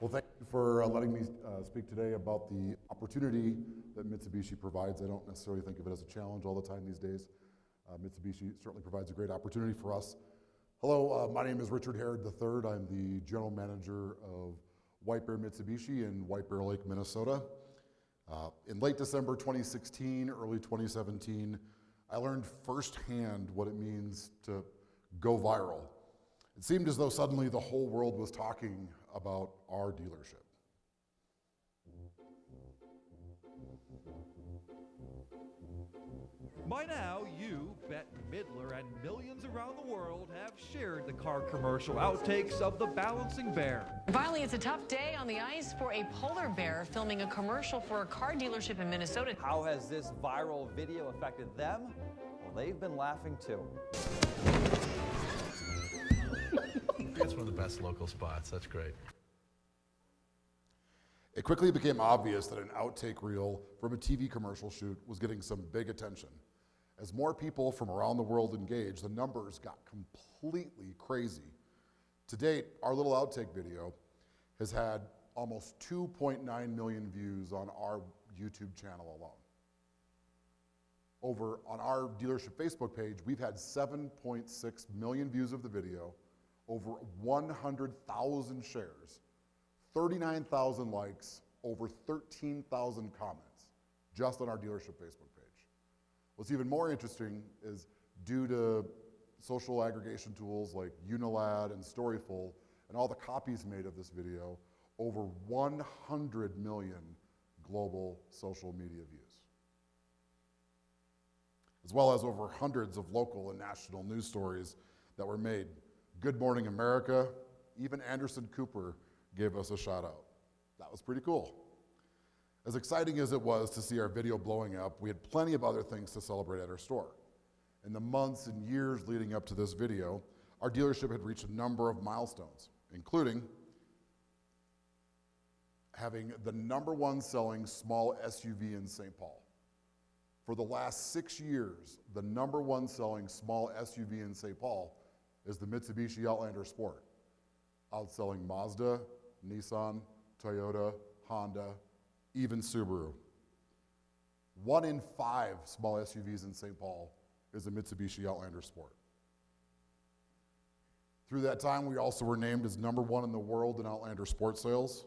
Well, thank you for letting me speak today about the opportunity that Mitsubishi provides. I don't necessarily think of it as a challenge all the time these days. Mitsubishi certainly provides a great opportunity for us. Hello, my name is Richard Herod III. I'm the General Manager of White Bear Mitsubishi in White Bear Lake, Minnesota. In late December 2016, early 2017, I learned firsthand what it means to go viral. It seemed as though suddenly the whole world was talking about our dealership. By now, you, Bette Midler, and millions around the world have shared the car commercial outtakes of the Balancing Bear. Finally, it's a tough day on the ice for a polar bear filming a commercial for a car dealership in Minnesota. How has this viral video affected them? Well, they've been laughing too. It's one of the best local spots. That's great. It quickly became obvious that an outtake reel from a TV commercial shoot was getting some big attention. As more people from around the world engaged, the numbers got completely crazy. To date, our little outtake video has had almost 2.9 million views on our YouTube channel alone. Over on our dealership Facebook page, we've had 7.6 million views of the video, over 100,000 shares, 39,000 likes, over 13,000 comments, just on our dealership Facebook page. What's even more interesting is due to social aggregation tools like Unilad and Storyful, and all the copies made of this video, over 100 million global social media views, as well as over hundreds of local and national news stories that were made. Good Morning America, even Anderson Cooper gave us a shout out. That was pretty cool. As exciting as it was to see our video blowing up, we had plenty of other things to celebrate at our store. In the months and years leading up to this video, our dealership had reached a number of milestones, including having the #1 selling small SUV in St. Paul. For the last 6 years, the #1 selling small SUV in St. Paul is the Mitsubishi Outlander Sport, outselling Mazda, Nissan, Toyota, Honda, even Subaru. 1 in 5 small SUVs in St. Paul is a Mitsubishi Outlander Sport. Through that time, we also were named as #1 in the world in Outlander Sport sales.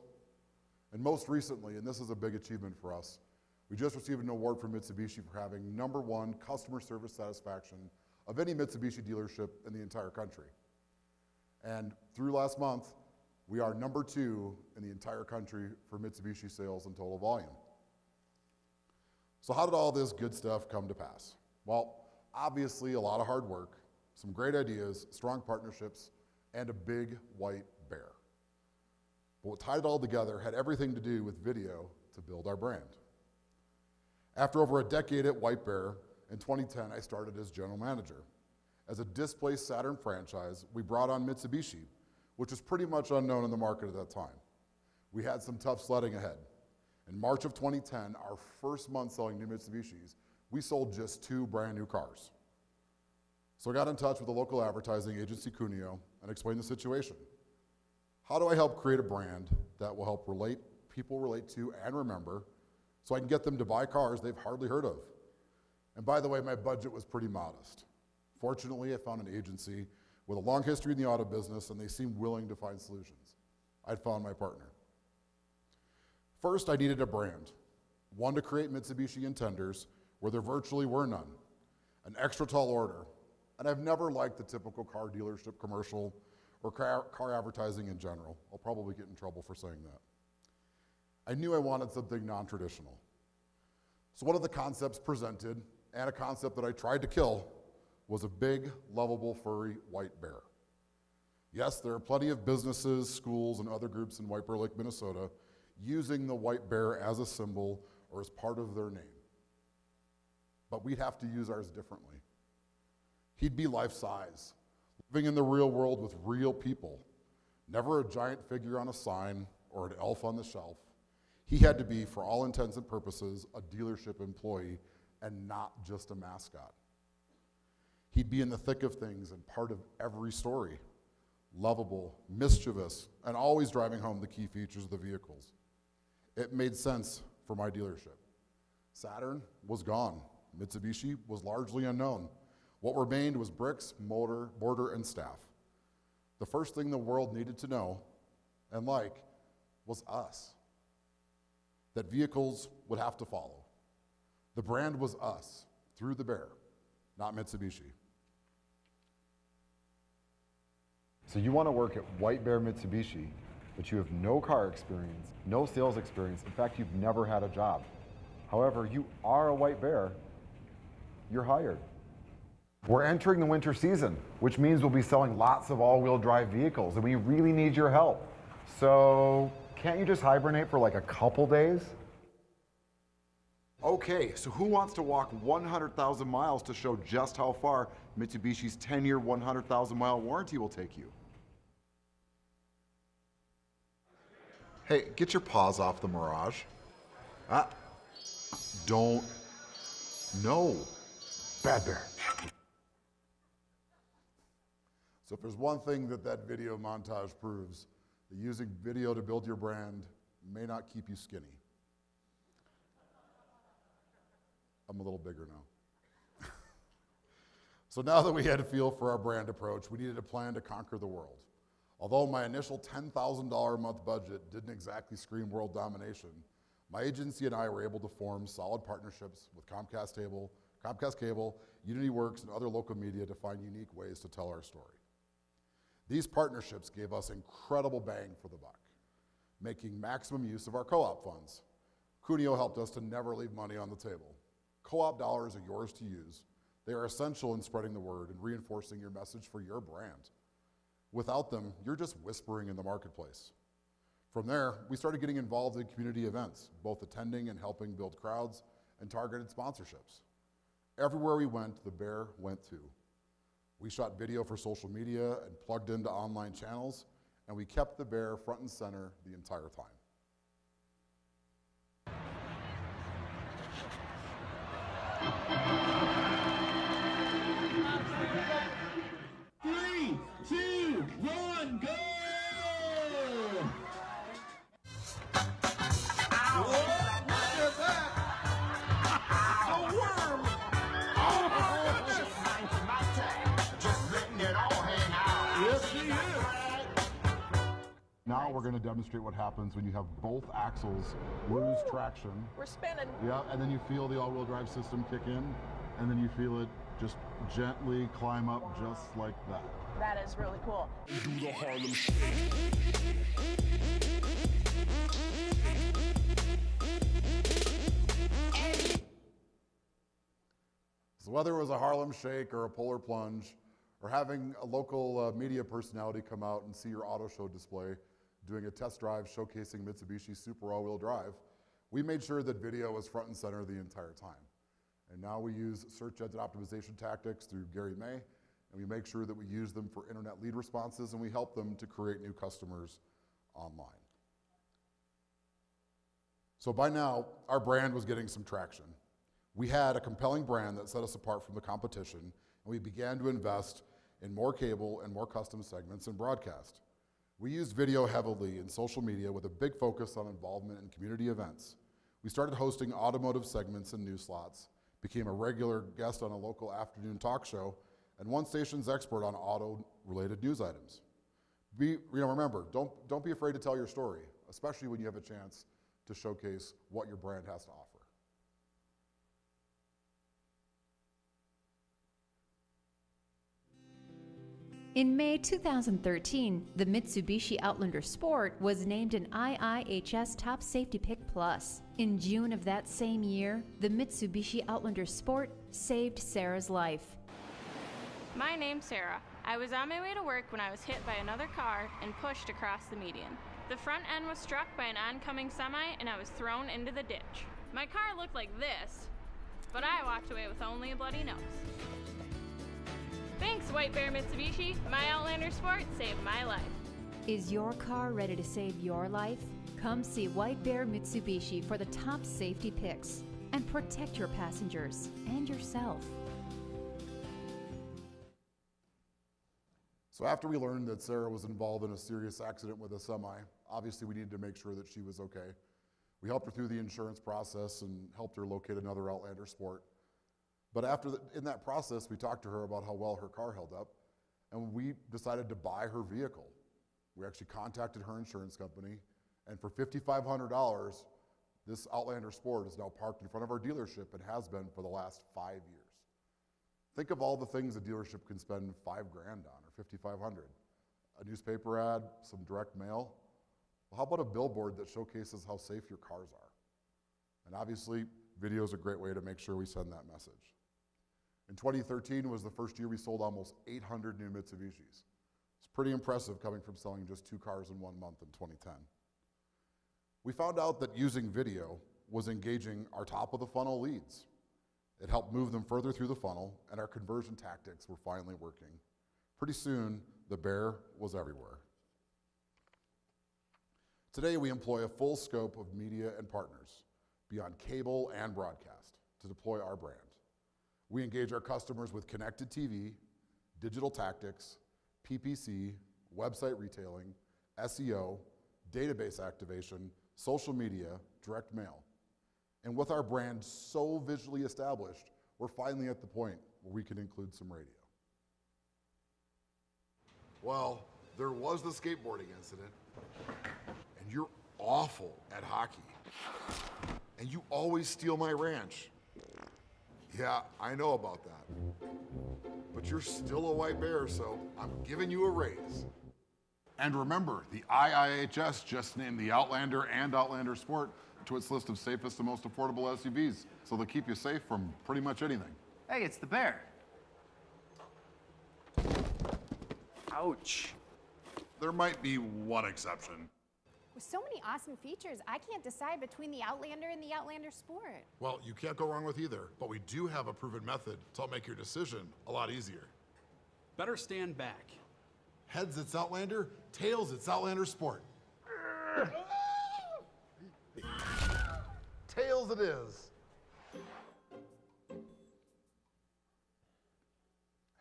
And most recently, and this is a big achievement for us, we just received an award from Mitsubishi for having #1 customer service satisfaction of any Mitsubishi dealership in the entire country. And through last month, we are #2 in the entire country for Mitsubishi sales and total volume. So how did all this good stuff come to pass? Well, obviously a lot of hard work, some great ideas, strong partnerships, and a big white bear. But what tied it all together had everything to do with video to build our brand. After over a decade at White Bear, in 2010 I started as general manager. As a displaced Saturn franchise, we brought on Mitsubishi, which was pretty much unknown in the market at that time. We had some tough sledding ahead. In March of 2010, our first month selling new Mitsubishis, we sold just 2 brand new cars. So I got in touch with the local advertising agency, Cuneo, and explained the situation. How do I help create a brand that will help people relate to and remember, so I can get them to buy cars they've hardly heard of? And by the way, my budget was pretty modest. Fortunately, I found an agency with a long history in the auto business, and they seemed willing to find solutions. I'd found my partner. First, I needed a brand, one to create Mitsubishi Intenders where there virtually were none, an extra tall order, and I've never liked the typical car dealership commercial or car advertising in general. I'll probably get in trouble for saying that. I knew I wanted something non-traditional. So one of the concepts presented, and a concept that I tried to kill, was a big, lovable, furry white bear. Yes, there are plenty of businesses, schools, and other groups in White Bear Lake, Minnesota, using the white bear as a symbol or as part of their name. But we'd have to use ours differently. He'd be life-size, living in the real world with real people, never a giant figure on a sign or an elf on the shelf. He had to be, for all intents and purposes, a dealership employee and not just a mascot. He'd be in the thick of things and part of every story, lovable, mischievous, and always driving home the key features of the vehicles. It made sense for my dealership. Saturn was gone. Mitsubishi was largely unknown. What remained was bricks, motor, border, and staff. The first thing the world needed to know and like was us. That vehicles would have to follow. The brand was us, through the bear, not Mitsubishi. So you want to work at White Bear Mitsubishi, but you have no car experience, no sales experience. In fact, you've never had a job. However, you are a White Bear. You're hired. We're entering the winter season, which means we'll be selling lots of all-wheel drive vehicles, and we really need your help. So can't you just hibernate for like a couple days? Okay, so who wants to walk 100,000 miles to show just how far Mitsubishi's 10-year, 100,000-mile warranty will take you? Hey, get your paws off the Mirage. Don't. No. Bad Bear. So if there's one thing that that video montage proves, that using video to build your brand may not keep you skinny. I'm a little bigger now. So now that we had a feel for our brand approach, we needed a plan to conquer the world. Although my initial $10,000 a month budget didn't exactly scream world domination, my agency and I were able to form solid partnerships with Comcast Cable, Unity Works, and other local media to find unique ways to tell our story. These partnerships gave us incredible bang for the buck, making maximum use of our co-op funds. Cuneo helped us to never leave money on the table. Co-op dollars are yours to use. They are essential in spreading the word and reinforcing your message for your brand. Without them, you're just whispering in the marketplace. From there, we started getting involved in community events, both attending and helping build crowds and targeted sponsorships. Everywhere we went, the bear went too. We shot video for social media and plugged into online channels, and we kept the bear front and center the entire time. Three, two, one, go! Now we're going to demonstrate what happens when you have both axles lose traction. We're spinning. Yeah, and then you feel the all-wheel drive system kick in, and then you feel it just gently climb up just like that. That is really cool. Do the Harlem Shake. So whether it was a Harlem Shake or a Polar Plunge, or having a local media personality come out and see your auto show display, doing a test drive showcasing Mitsubishi Super all-wheel drive, we made sure that video was front and center the entire time. And now we use search engine optimization tactics through Gary May, and we make sure that we use them for internet lead responses, and we help them to create new customers online. So by now, our brand was getting some traction. We had a compelling brand that set us apart from the competition, and we began to invest in more cable and more custom segments in broadcast. We used video heavily in social media with a big focus on involvement in community events. We started hosting automotive segments and news slots, became a regular guest on a local afternoon talk show, and one station's expert on auto-related news items. Remember, don't be afraid to tell your story, especially when you have a chance to showcase what your brand has to offer. In May 2013, the Mitsubishi Outlander Sport was named an IIHS Top Safety Pick Plus. In June of that same year, the Mitsubishi Outlander Sport saved Sarah's life. My name's Sarah. I was on my way to work when I was hit by another car and pushed across the median. The front end was struck by an oncoming semi and I was thrown into the ditch. My car looked like this, but I walked away with only a bloody nose. Thanks, White Bear Mitsubishi. My Outlander Sport saved my life. Is your car ready to save your life? Come see White Bear Mitsubishi for the top safety picks and protect your passengers and yourself. So after we learned that Sarah was involved in a serious accident with a semi, obviously we needed to make sure that she was okay. We helped her through the insurance process and helped her locate another Outlander Sport. But in that process, we talked to her about how well her car held up, and we decided to buy her vehicle. We actually contacted her insurance company, and for $5,500, this Outlander Sport is now parked in front of our dealership and has been for the last 5 years. Think of all the things a dealership can spend $5,000 on or $5,500. A newspaper ad, some direct mail. Well, how about a billboard that showcases how safe your cars are? And obviously, video is a great way to make sure we send that message. In 2013 was the first year we sold almost 800 new Mitsubishis. It's pretty impressive coming from selling just 2 cars in 1 month in 2010. We found out that using video was engaging our top of the funnel leads. It helped move them further through the funnel, and our conversion tactics were finally working. Pretty soon, the bear was everywhere. Today, we employ a full scope of media and partners, beyond cable and broadcast, to deploy our brand. We engage our customers with connected TV, digital tactics, PPC, website retailing, SEO, database activation, social media, direct mail. And with our brand so visually established, we're finally at the point where we can include some radio. Well, there was the skateboarding incident, and you're awful at hockey. And you always steal my ranch. Yeah, I know about that. But you're still a white bear, so I'm giving you a raise. And remember, the IIHS just named the Outlander and Outlander Sport to its list of safest and most affordable SUVs, so they'll keep you safe from pretty much anything. Hey, it's the bear. Ouch. There might be one exception. With so many awesome features, I can't decide between the Outlander and the Outlander Sport. Well, you can't go wrong with either, but we do have a proven method to help make your decision a lot easier. Better stand back. Heads, it's Outlander. Tails, it's Outlander Sport. Tails it is.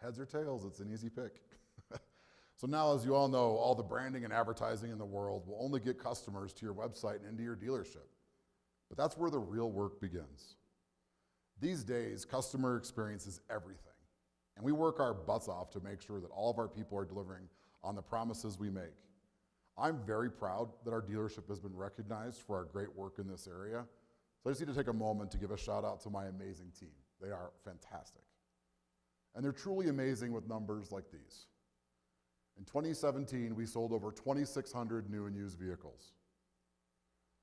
Heads or tails, it's an easy pick. So now, as you all know, all the branding and advertising in the world will only get customers to your website and into your dealership. But that's where the real work begins. These days, customer experience is everything. And we work our butts off to make sure that all of our people are delivering on the promises we make. I'm very proud that our dealership has been recognized for our great work in this area. So I just need to take a moment to give a shout out to my amazing team. They are fantastic. And they're truly amazing with numbers like these. In 2017, we sold over 2,600 new and used vehicles.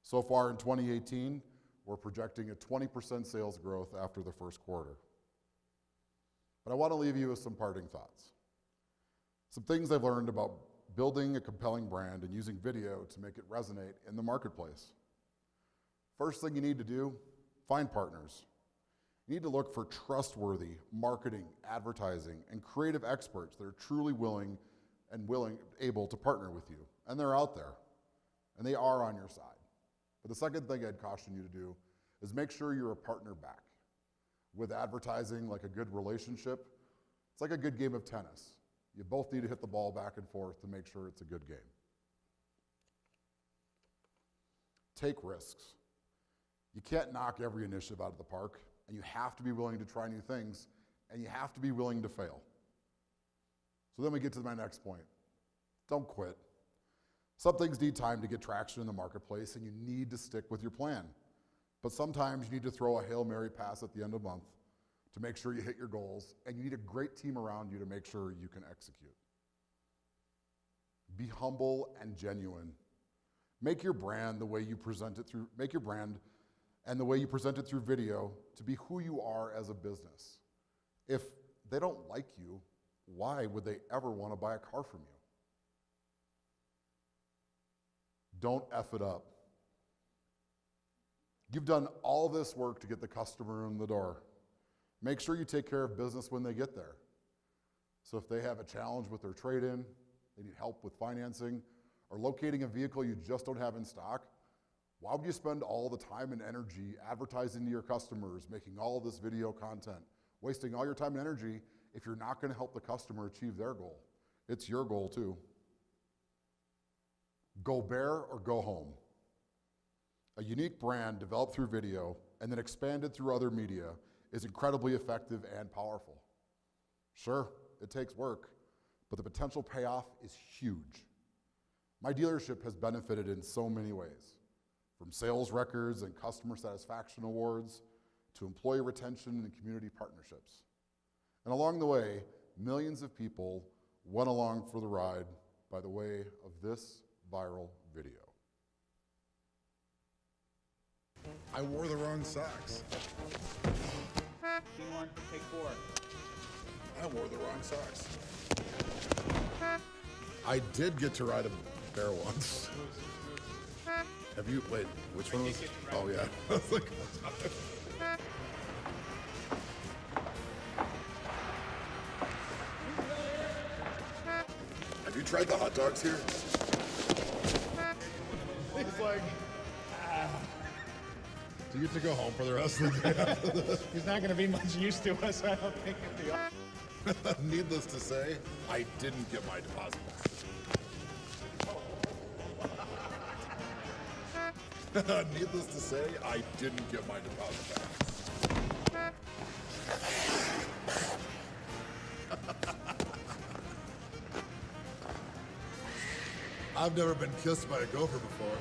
So far in 2018, we're projecting a 20% sales growth after the first quarter. But I want to leave you with some parting thoughts. Some things I've learned about building a compelling brand and using video to make it resonate in the marketplace. First thing you need to do, find partners. You need to look for trustworthy marketing, advertising, and creative experts that are truly able to partner with you. And they're out there, and they are on your side. But the second thing I'd caution you to do is make sure you're a partner back. With advertising, like a good relationship, it's like a good game of tennis. You both need to hit the ball back and forth to make sure it's a good game. Take risks. You can't knock every initiative out of the park, and you have to be willing to try new things, and you have to be willing to fail. So then we get to my next point. Don't quit. Some things need time to get traction in the marketplace, and you need to stick with your plan. But sometimes you need to throw a Hail Mary pass at the end of the month to make sure you hit your goals, and you need a great team around you to make sure you can execute. Be humble and genuine. Make your brand the way you present it through, make your brand and the way you present it through video to be who you are as a business. If they don't like you, why would they ever want to buy a car from you? Don't F it up. You've done all this work to get the customer in the door. Make sure you take care of business when they get there. So if they have a challenge with their trade-in, they need help with financing, or locating a vehicle you just don't have in stock, why would you spend all the time and energy advertising to your customers, making all this video content, wasting all your time and energy if you're not going to help the customer achieve their goal? It's your goal too. Go bear or go home. A unique brand developed through video and then expanded through other media is incredibly effective and powerful. Sure, it takes work, but the potential payoff is huge. My dealership has benefited in so many ways, from sales records and customer satisfaction awards to employee retention and community partnerships. And along the way, millions of people went along for the ride by the way of this viral video. I wore the wrong socks. Q1, take 4. I wore the wrong socks. I did get to ride a bear once. Have you, wait, which one was? Oh yeah. I was like, have you tried the hot dogs here? He's like, do you get to go home for the rest of the day? He's not going to be much use to us, I don't think. Needless to say, I didn't get my deposit back. Needless to say, I didn't get my deposit back. I've never been kissed by a gopher before.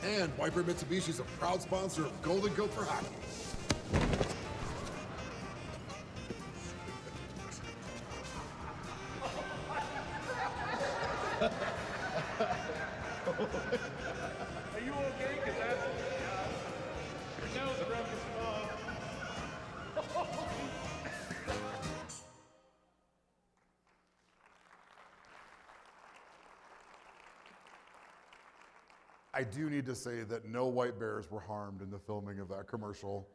And White Bear Mitsubishi is a proud sponsor of Golden Gopher Hockey. Are you okay? Because that's your nose broke his fall. I do need to say that no white bears were harmed in the filming of that commercial,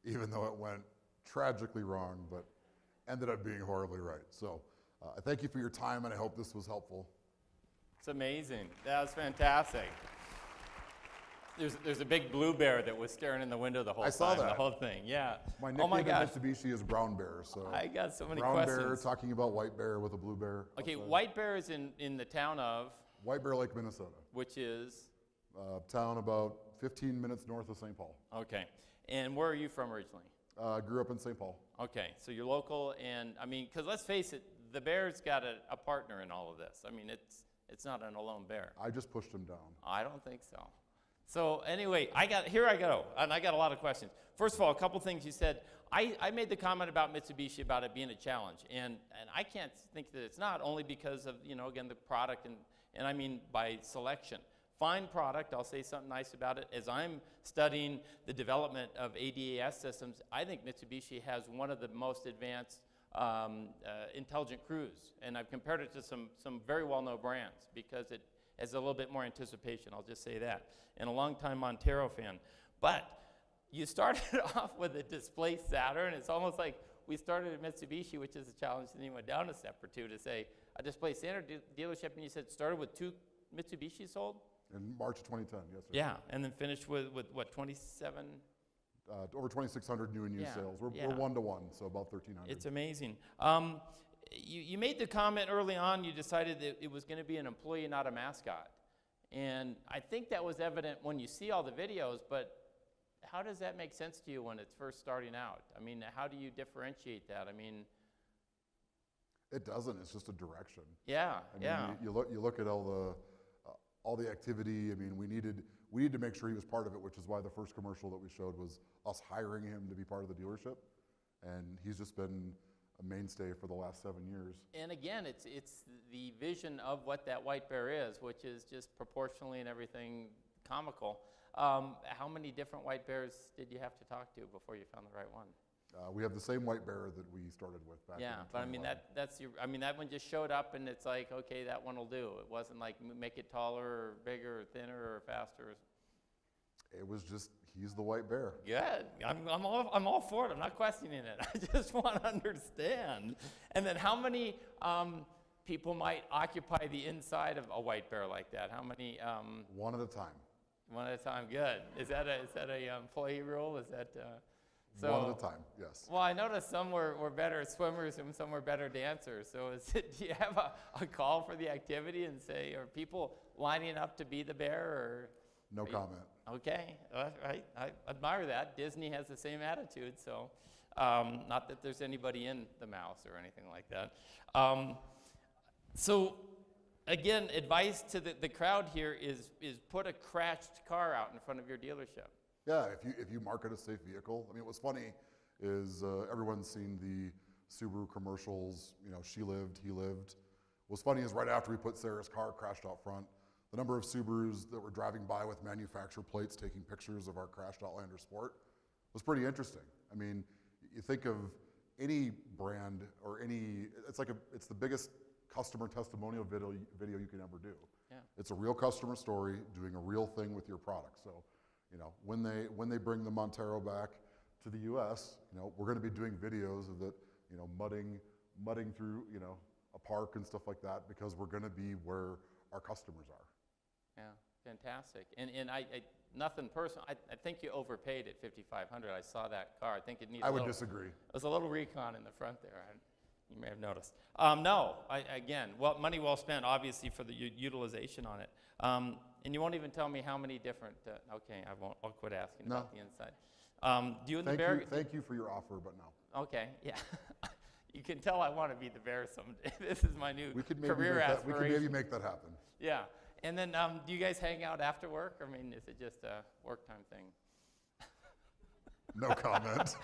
even though it went tragically wrong, but ended up being horribly right. So I thank you for your time, and I hope this was helpful. It's amazing. That was fantastic. There's a big blue bear that was staring in the window the whole time. I saw that. The whole thing, yeah. My Oh my nickname gosh. at Mitsubishi is Brown Bear. So I got so many Brown questions. Bear talking about white bear with a blue bear. Okay, outside. White Bear is in the town of? White Bear Lake, Minnesota. Which is? Town about 15 minutes north of St. Paul. Okay. And where are you from originally? Grew up in St. Paul. Okay, so you're local, and I mean, because let's face it, the bear's got a partner in all of this. I mean, it's not an alone bear. I just pushed him down. I don't think so. So anyway, here I go, and I got a lot of questions. First of all, a couple things you said. I made the comment about Mitsubishi about it being a challenge, and I can't think that it's not, only because of, you know, again, the product, and I mean by selection. Fine product, I'll say something nice about it. As I'm studying the development of ADAS systems, I think Mitsubishi has one of the most advanced intelligent cruise, and I've compared it to some very well-known brands because it has a little bit more anticipation, I'll just say that, and a long-time Montero fan. But you started off with a displaced Saturn. It's almost like we started at Mitsubishi, which is a challenge, and then you went down a step or two to say a displaced Saturn dealership, and you said started with 2 Mitsubishi sold? In March of 2010, yes, sir. Yeah, and then finished with what, 27? Over 2,600 new and used sales. We're 1-to-1, so about 1,300. It's amazing. You made the comment early on, you decided that it was going to be an employee, not a mascot. And I think that was evident when you see all the videos, but how does that make sense to you when it's first starting out? I mean, how do you differentiate that? I mean, it doesn't. It's just a direction. Yeah, I mean, you look at all the activity. I mean, we needed to make sure he was part of it, which is why the first commercial that we showed was us hiring him to be part of the dealership, and he's just been a mainstay for the last 7 years. And again, it's the vision of what that white bear is, which is just proportionally and everything comical. How many different white bears did you have to talk to before you found the right one? We have the same white bear that we started with back in 2011. But I mean that one just showed up and it's like, okay, that one will do. It wasn't like make it taller or bigger or thinner or faster. It was just, he's the white bear. Good. I'm all for it. I'm not questioning it. I just want to understand. And then how many people might occupy the inside of a white bear like that? How many? One at a time. One at a time, good. Is that a employee rule? Is that so? One at a time, yes. Well, I noticed some were better swimmers and some were better dancers. So do you have a call for the activity and say, are people lining up to be the bear or? No comment. Okay, I admire that. Disney has the same attitude, so not that there's anybody in the mouse or anything like that. So again, advice to the crowd here is put a crashed car out in front of your dealership. Yeah, if you market a safe vehicle. I mean, what's funny is everyone's seen the Subaru commercials, you know, she lived, he lived. What's funny is right after we put Sarah's car crashed out front, the number of Subarus that were driving by with manufacturer plates taking pictures of our crashed Outlander Sport was pretty interesting. I mean, you think of any brand or it's the biggest customer testimonial video you can ever do. Yeah. It's a real customer story doing a real thing with your product. So, you know, when they bring the Montero back to the U.S., you know, we're going to be doing videos of it, you know, mudding through, you know, a park and stuff like that because we're going to be where our customers are. Yeah, fantastic. And I nothing personal. I think you overpaid at $5,500. I saw that car. I think it needed. I would disagree. There's a little recon in the front there. You may have noticed. No, again, money well spent, obviously, for the utilization on it. And you won't even tell me how many different. Okay, I won't. I'll quit asking about the inside. Do you and the bear? Thank you for your offer, but no. Okay, yeah. You can tell I want to be the bear someday. This is my new career aspiration. We could maybe make that happen. Yeah. And then, do you guys hang out after work? I mean, is it just a work time thing? No comment.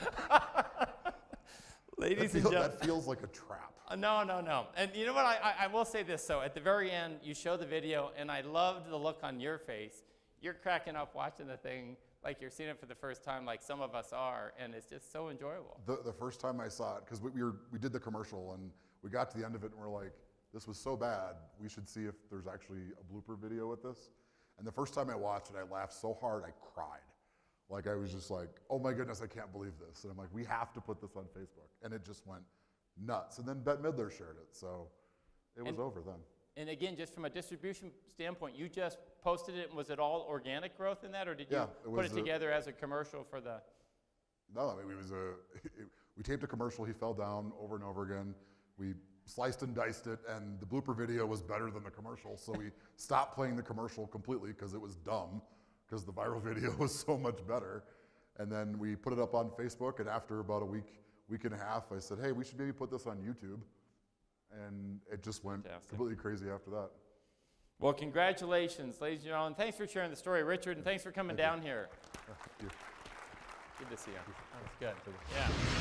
Ladies and gentlemen. That feels like a trap. No. And you know what? I will say this, so at the very end, you show the video, and I loved the look on your face. You're cracking up watching the thing like you're seeing it for the first time, like some of us are, and it's just so enjoyable. The first time I saw it, because we did the commercial, and we got to the end of it, and we're like, this was so bad, we should see if there's actually a blooper video with this. And the first time I watched it, I laughed so hard, I cried. Like, I was just like, oh my goodness, I can't believe this. And I'm like, we have to put this on Facebook. And it just went nuts. And then Bette Midler shared it, so it was over then. And again, just from a distribution standpoint, you just posted it, and was it all organic growth in that, or did you put it together as a commercial for the? No, I mean, we taped a commercial, he fell down over and over again. We sliced and diced it, and the blooper video was better than the commercial, so we stopped playing the commercial completely because it was dumb, because the viral video was so much better. And then we put it up on Facebook, and after about a week and a half, I said, hey, we should maybe put this on YouTube. And it just went completely crazy after that. Well, congratulations, ladies and gentlemen. Thanks for sharing the story, Richard, and thanks for coming down here. Thank you. Good to see you. That was good. Yeah.